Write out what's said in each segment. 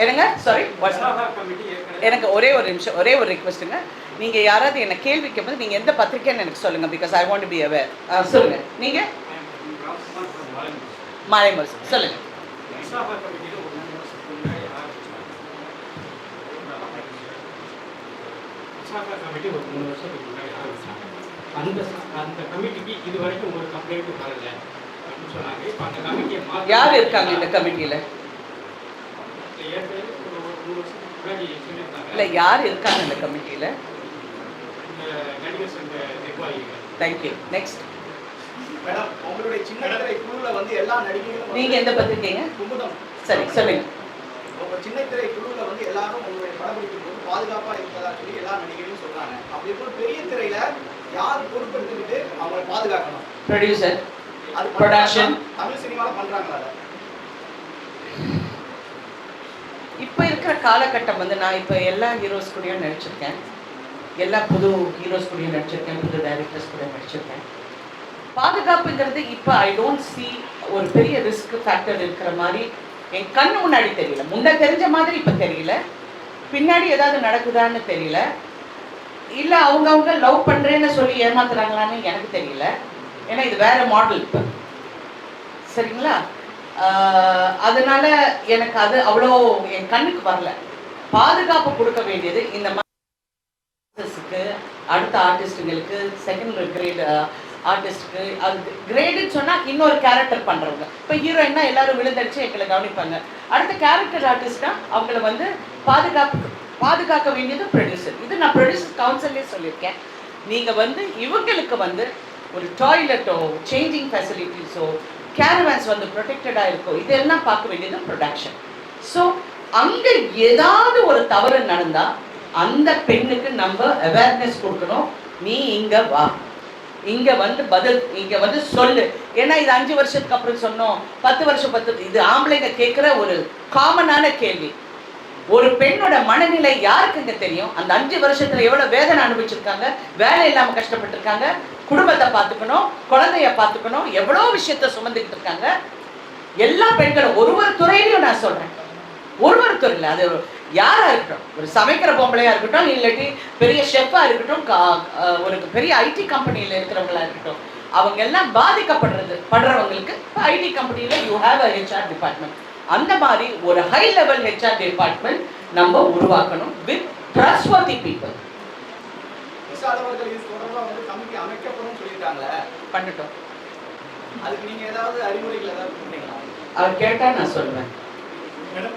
என்னங்க சாரி எனக்கு ஒரே ஒரு நிமிஷம் ஒரே ஒரு ரிக்வெஸ்ட்டுங்க. நீங்கள் யாராவது என்ன கேள்வி கேட்பது நீங்கள் எந்த பத்திரிக்கைன்னு எனக்கு சொல்லுங்கள். Because I want to be aware. சொல்லுங்கள். நீங்கள் மாலைமர்ஸ் சொல்லுங்கள். யார் இருக்காங்க இந்த கமிட்டியில்? இல்லை யார் இருக்காங்க இந்த கமிட்டியில்? தேங்க்யூ. நெக்ஸ்ட். நீங்க எந்த பத்திரிக்கைங்க? சரி சொல்லுங்க. உங்க சின்ன திரை குழுல வந்து எல்லாரும் உங்களுடைய படப்பிடிக்கும் போது பாதுகாப்பா இருந்ததா சொல்லி எல்லா நடிகர்களும் சொல்றாங்க. அப்படி போல பெரிய திரையில யார் பொறுப்பெடுத்துக்கிட்டு அவங்களை பாதுகாக்கணும்? ப்ரொடியூசர். அது ப்ரொடக்ஷன் தமிழ் சினிமால பண்றாங்களா? இப்போ இருக்கிற காலகட்டம் வந்து நான் இப்போ எல்லா ஹீரோஸ் கூடயும் நடிச்சிருக்கேன், எல்லா புது ஹீரோஸ் கூடயும் நடிச்சிருக்கேன், புது டைரக்டர்ஸ் கூட நடிச்சிருக்கேன். பாதுகாப்புங்கிறது இப்போ ஐ டோன்ட் சி ஒரு பெரிய ரிஸ்க் ஃபேக்டர் இருக்கிற மாதிரி என் கண்ணு முன்னாடி தெரியல. முன்ன தெரிஞ்ச மாதிரி இப்போ தெரியல. பின்னாடி ஏதாவது நடக்குதான்னு தெரியல. இல்லை அவங்கவுங்க லவ் பண்ணுறேன்னு சொல்லி ஏமாத்துறாங்களான்னு எனக்கு தெரியல. ஏன்னா இது வேற மாடல் இப்போ. சரிங்களா? அதனால எனக்கு அது அவ்வளோ என் கண்ணுக்கு வரல. பாதுகாப்பு கொடுக்க வேண்டியது இந்த மாதிரி அடுத்த ஆர்டிஸ்ட்டுங்களுக்கு, செகண்ட் கிரேட் ஆர்டிஸ்ட்டுக்கு. அது கிரேடுன்னு சொன்னால் இன்னொரு கேரக்டர் பண்ணுறவங்க. இப்போ ஹீரோயின்னா எல்லாரும் விழுந்தடிச்சு எங்களை கவனிப்பாங்க. அடுத்த கேரக்டர் ஆர்டிஸ்ட்னா அவங்கள வந்து பாதுகாக்க வேண்டியது ப்ரொடியூசர். இது நான் ப்ரொடியூசர் கவுன்சிலே சொல்லியிருக்கேன். நீங்கள் வந்து இவங்களுக்கு வந்து ஒரு டாய்லெட்டோ சேஞ்சிங் ஃபெசிலிட்டிஸோ கேரவேன்ஸ் வந்து ப்ரொடெக்டடாக இருக்கும், இதெல்லாம் பார்க்க வேண்டியது ப்ரொடக்ஷன். ஸோ அங்கே ஏதாவது ஒரு தவறு நடந்தால் அந்த பெண்ணுக்கு நம்ம அவேர்னஸ் கொடுக்கணும். நீ இங்கே வா, இங்கே வந்து பதில், இங்கே வந்து சொல்லு. ஏன்னா இது 5 வருஷத்துக்கு அப்புறம் சொன்னோம், 10 வருஷம் இது ஆம்பளைங்க கேட்குற ஒரு காமனான கேள்வி. ஒரு பெண்ணோட மனநிலை யாருக்குங்க தெரியும்? அந்த 5 வருஷத்துல எவ்வளவு வேதனை அனுபவிச்சிருக்காங்க, வேலை இல்லாம கஷ்டப்பட்டிருக்காங்க, குடும்பத்தை பார்த்துக்கணும், குழந்தைய பார்த்துக்கணும், எவ்வளோ விஷயத்த சுமந்துக்கிட்டு இருக்காங்க. எல்லா பெண்களும் ஒரு துறையிலையும் நான் சொல்றேன், ஒரு துறையில் அது யாரா இருக்கட்டும், ஒரு சமைக்கிற பொம்பளையா இருக்கட்டும், இல்லாட்டி பெரிய ஷெஃபா இருக்கட்டும், ஒரு பெரிய ஐடி கம்பெனியில இருக்கிறவங்களா இருக்கட்டும், அவங்க எல்லாம் படுறவங்களுக்கு ஐடி கம்பெனியில you have a HR department. அந்த மாதிரி ஒரு ஹை லெவல் HR டிபார்ட்மெண்ட் நம்ம உருவாக்கணும் வித் ட்ரஸ்ட்வர்தி பீப்புள். பண்ணட்டும். அதுக்கு நீங்க ஏதாவது அறிவுரைகள் ஏதாவது கொடுத்தீங்களா? அவர் கேட்டா நான் சொல்லுவேன். மேடம்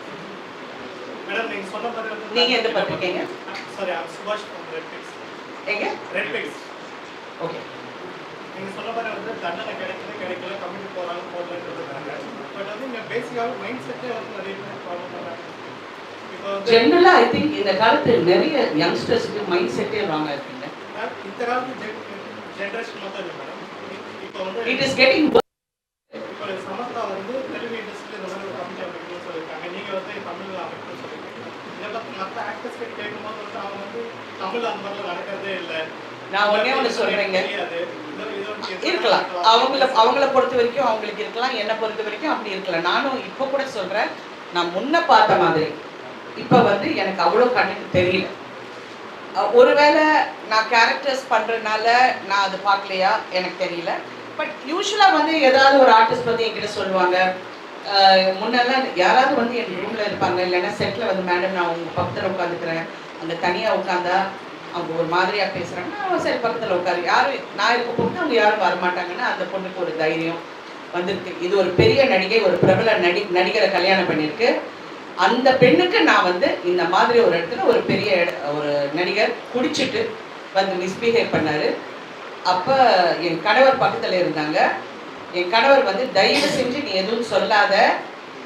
நீங்க சொன்ன மாதிரி நீங்க எந்த பத்திரிக்கைங்க? Sorry I am Subash from Red Pix. எங்க? Red Pix. ஓகே. நீங்க சொன்ன மாதிரி வந்து தண்டனை கிடைக்கல கமிட்டி போறாங்க போடலன்றதுனால பட் வந்து இந்த பேசிக்காக மைண்ட் செட்டே வந்து நிறைய ப்ராப்ளம் பண்றாங்க. இப்போ ஜெனரலா ஐ திங்க் இந்த காலத்துல நிறைய யங்ஸ்டர்ஸ்க்கு மைண்ட் செட்டே ராங்கா இருக்குங்க. இந்த காலத்து ஜெனரேஷன் மட்டும் இல்ல மேடம், இப்போ வந்து இட் இஸ் கெட்டிங். இப்போ சமந்தா வந்து தெலுங்கு இண்டஸ்ட்ரியில் இந்த மாதிரி ஒரு கமிட்டி அமைக்கணும்னு சொல்லியிருக்காங்க, நீங்க வந்து தமிழ் அமைக்கணும்னு சொல்லியிருக்கீங்க. இதெல்லாம் மற்ற ஆக்டர்ஸ் கிட்ட கேட்கும்போது வந்து அவங்க வந்து தமிழ் அந்த மாதிரிலாம் நடக்கிறதே இல்லை. நான் ஒண்ணே சொல்றேங்க, இருக்கலாம் அவங்கள பொறுத்த வரைக்கும் அவங்களுக்கு இருக்கலாம், என்னை பொறுத்த வரைக்கும் அப்படி இருக்கலாம். நானும் இப்போ கூட சொல்றேன், நான் முன்ன பார்த்த மாதிரி இப்போ வந்து எனக்கு அவ்வளோ கண்ணுக்கு தெரியல. ஒருவேளை நான் கேரக்டர்ஸ் பண்றதுனால நான் அது பார்க்கலையா எனக்கு தெரியல. பட் யூஸ்வலாக வந்து ஏதாவது ஒரு ஆர்டிஸ்ட் வந்து என்கிட்ட சொல்லுவாங்க. முன்னெல்லாம் யாராவது வந்து என் ரூமில் இருப்பாங்க, இல்லைன்னா செட்டில் வந்து மேடம் நான் உங்கள் பக்கத்தில் உட்காந்துக்கிறேன், அங்கே தனியாக உட்காந்தா அவங்க ஒரு மாதிரியாக பேசுகிறாங்கன்னா அவங்க சரி பக்கத்தில் உட்காரு, யாரும் நான் இருக்க போட்டு அவங்க யாரும் வரமாட்டாங்கன்னா அந்த பொண்ணுக்கு ஒரு தைரியம் வந்திருக்கு. இது ஒரு பெரிய நடிகை, ஒரு பிரபல நடிகரை கல்யாணம் பண்ணியிருக்கு. அந்த பெண்ணுக்கு நான் வந்து இந்த மாதிரி ஒரு இடத்துல ஒரு பெரிய ஒரு நடிகர் குடிச்சிட்டு வந்து மிஸ்பிஹேவ் பண்ணார். அப்போ என் கணவர் பக்கத்தில் இருந்தாங்க. என் கணவர் வந்து தயவு செஞ்சு நீ எதுவும் சொல்லாத,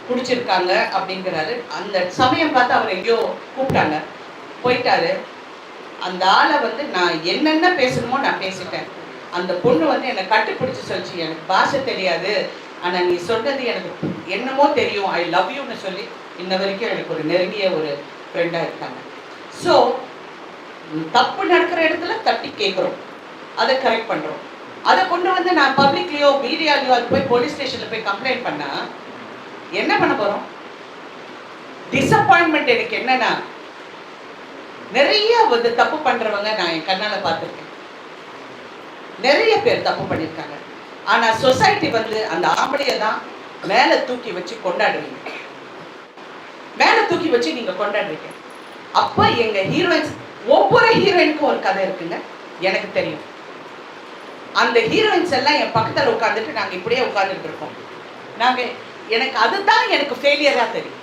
குடிச்சிருக்காங்க அப்படிங்கிறாரு. அந்த சமயம் பார்த்து அவர் எங்கேயோ கூப்பிட்டாங்க, போயிட்டாரு. அந்த ஆளை வந்து நான் என்னென்ன பேசணுமோ நான் பேசிட்டேன். அந்த பொண்ணு வந்து என்னை கட்டுப்பிடிச்சு சொல்லிச்சு, எனக்கு பாஷை தெரியாது, ஆனால் நீ சொன்னது எனக்கு என்னமோ தெரியும், ஐ லவ் யூன்னு சொல்லி இன்ன வரைக்கும் எனக்கு ஒரு நெருங்கிய ஒரு ஃப்ரெண்டாக இருக்காங்க. ஸோ தப்பு நடக்கிற இடத்துல தட்டி கேட்குறோம், அதை கரெக்ட் பண்ணுறோம். அதை கொண்டு வந்து நான் பப்ளிக்லேயோ மீடியாலேயோ அது போய் போலீஸ் ஸ்டேஷனில் போய் கம்ப்ளைண்ட் பண்ணால் என்ன பண்ண போகிறோம்? டிசப்பாயின்மெண்ட் எனக்கு என்னன்னா, நிறைய வந்து தப்பு பண்றவங்க நான் என் கண்ணால பார்த்துருக்கேன். நிறைய பேர் தப்பு பண்ணியிருக்காங்க. ஆனா சொசைட்டி வந்து அந்த ஆம்பளைய தான் மேல தூக்கி வச்சு கொண்டாடுறீங்க. மேல தூக்கி வச்சு நீங்க கொண்டாடுறீங்க. அப்ப எங்க ஹீரோயின்ஸ், ஒவ்வொரு ஹீரோயினுக்கும் ஒரு கதை இருக்குங்க, எனக்கு தெரியும். அந்த ஹீரோயின்ஸ் எல்லாம் என் பக்கத்துல உட்காந்துட்டு நாங்க இப்படியே உட்கார்ந்துட்டு இருக்கோம். நாங்க எனக்கு அதுதான் எனக்கு ஃபெயிலியரா தெரியும்.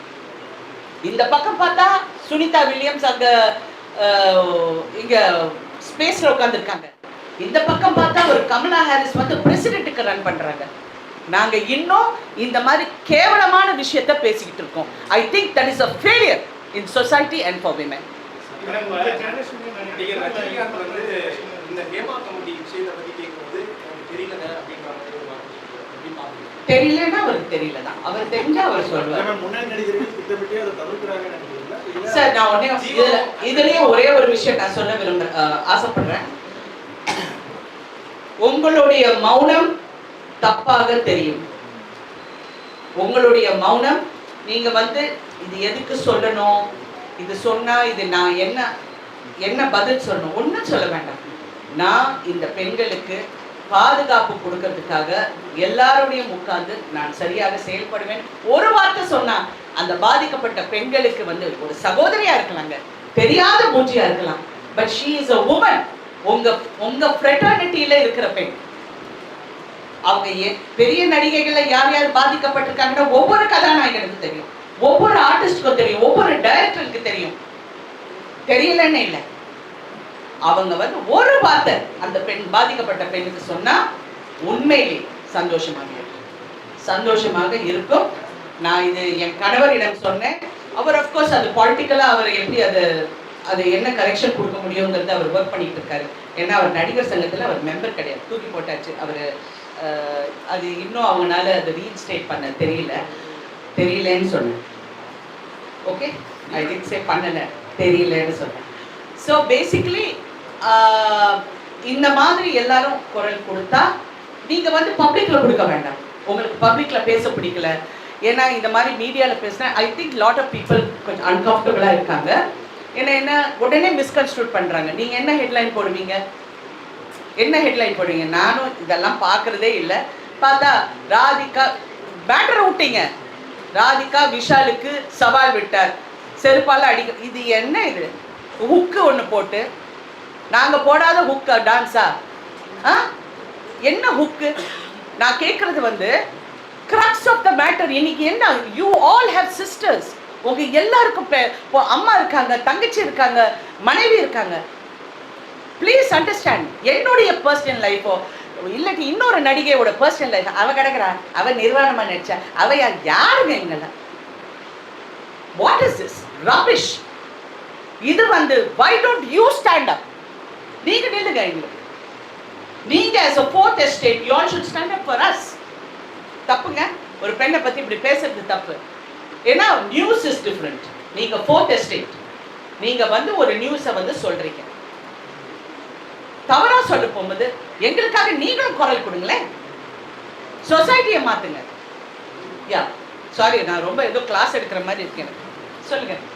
இந்த பக்கம் பார்த்தா சுனிதா வில்லியம்ஸ் அங்க இங்க ஸ்பேஸ்ல உட்கார்ந்துருக்காங்க. இந்த பக்கம் பார்த்தா ஒரு கமலா ஹாரிஸ் வந்து பிரசிடென்ட்டுக்கு ரன் பண்றாங்க. நாங்க இன்னும் இந்த மாதிரி கேவலமான விஷயத்தை பேசிக்கிட்டு இருக்கோம். I think that is a failure in society and for women. Rajinikanth வந்து இந்த ஹேமா கமிட்டி விஷயத்தை பத்தி கேட்கும்போது தெரியலங்க அப்படின்ற மாதிரி ஒரு வார்த்தை தெரியலன்னா அவருக்கு தெரியலதான், அவர் தெரிஞ்சா அவர் சொல்லுவார். முன்னாடி நடிகர்கள் திட்டமிட்டு அதை தவிர்க்கிறாங்க. சார் நான் உடனே இதுலயும் ஒரே ஒரு விஷயம் நான் சொல்ல ஆசைப்படுறேன். உங்களுடைய மௌனம் தப்பாக தெரியும். உங்களுடைய மௌனம், நீங்க வந்து இது எதுக்கு சொல்லணும், இது சொன்னா இது நான் என்ன பதில் சொல்லணும், ஒன்றும் சொல்ல வேண்டாம். நான் இந்த பெண்களுக்கு பாதுகாப்பு கொடுக்கறதுக்காக எல்லாரோடையும் உட்கார்ந்து நான் சரியாக செயல்படுவேன். ஒரு வார்த்தை சொன்னா அந்த பாதிக்கப்பட்ட பெண்களுக்கு வந்து ஒரு சகோதரியா இருக்கலாங்க, தெரியாத மூஞ்சியா இருக்கலாம், but she is a woman. உங்க ஃப்ரெட்டர்னிட்டியில இருக்கிற பெண். அவங்க பெரிய நடிகைகள்ல யார் யார் பாதிக்கப்பட்டிருக்காங்கன்னா ஒவ்வொரு கதாநாயகனுக்கு தெரியும், ஒவ்வொரு ஆர்டிஸ்டுக்கும் தெரியும், ஒவ்வொரு டைரக்டருக்கு தெரியும். தெரியலன்னு இல்லை, அவங்க வந்து ஒரு வார்த்தை அந்த பெண் பாதிக்கப்பட்ட பெண்ணுக்கு சொன்னா உண்மையிலே சந்தோஷமாக இருக்கும். நான் இது என் கணவரிடம் சொன்னேன். அவர் அஃப்கோர்ஸ் அது பாலிட்டிக்கலா அவர் எப்படி அது என்ன கரெக்ஷன் கொடுக்க முடியுங்கிறது அவர் ஒர்க் பண்ணிட்டு இருக்காரு. ஏன்னா அவர் நடிகர் சங்கத்தில் அவர் மெம்பர் கிடையாது, தூக்கி போட்டாச்சு. அவர் அது இன்னும் அவங்களால அதை ரீஇன்ஸ்டேட் பண்ண தெரியலன்னு சொன்னேன். ஓகே, ஐ டிட் சே பண்ணல, தெரியலன்னு சொன்னேன். ஸோ பேசிக்கலி இந்த மாதிரி எல்லாரும் குரல் கொடுத்தா நீங்க வந்து பப்ளிக்ல கொடுக்க வேண்டாம். உங்களுக்கு பப்ளிக்ல பேச பிடிக்கல, ஏன்னா இந்த மாதிரி மீடியாவில் பேசினா I think lot of people கொஞ்சம் அன்கம்ஃபர்டபுளா இருக்காங்க. என்ன உடனே மிஸ்கன்ஸ்ட்ரூட் பண்றாங்க. நீங்க என்ன ஹெட்லைன் போடுவீங்க, நானும் இதெல்லாம் பார்க்கறதே இல்லை. பார்த்தா ராதிகா பேட்டரை விட்டீங்க, ராதிகா விஷாலுக்கு சவால் விட்டார், செருப்பால அடிக்க. இது என்ன, இது ஹுக்கு ஒன்று போட்டு நாங்க போடாத ஹுக்கா டான்ஸா? என்ன ஹுக்கு? நான் கேட்கறது வந்து கிரக்ஸ் ஆஃப் த மேட்டர். இன்னைக்கு என்ன, யூ ஆல் ஹேவ் சிஸ்டர்ஸ். உங்க எல்லாருக்கும் அம்மா இருக்காங்க, தங்கச்சி இருக்காங்க, மனைவி இருக்காங்க. Please understand. என்னுடைய பர்சனல் லைஃபோ இல்லாட்டி இன்னொரு நடிகையோட பர்சனல் லைஃப், அவ கிடக்குறா, அவ நிர்வாணமா நடிச்சா, அவ யாருங்க எங்கெல்லாம்? What is this rubbish? இது வந்து why don't you stand up? நீங்க நில்லுங்க. எங்களுக்கு நீங்க as a fourth estate you all should stand up for us. தப்புங்க, ஒரு பெண்ணை பத்தி இப்படி பேசுறது தப்பு. ஏன்னா நியூஸ் இஸ் டிஃபரெண்ட். நீங்க fourth estate, நீங்க வந்து ஒரு நியூஸை வந்து சொல்றீங்க, தவறா சொல்ல போகும்போது எங்களுக்காக நீங்களும் குரல் கொடுங்களேன், சொசைட்டியை மாத்துங்க. யா சாரி, நான் ரொம்ப ஏதோ கிளாஸ் எடுக்கிற மாதிரி இருக்கேன். சொல்லுங்க.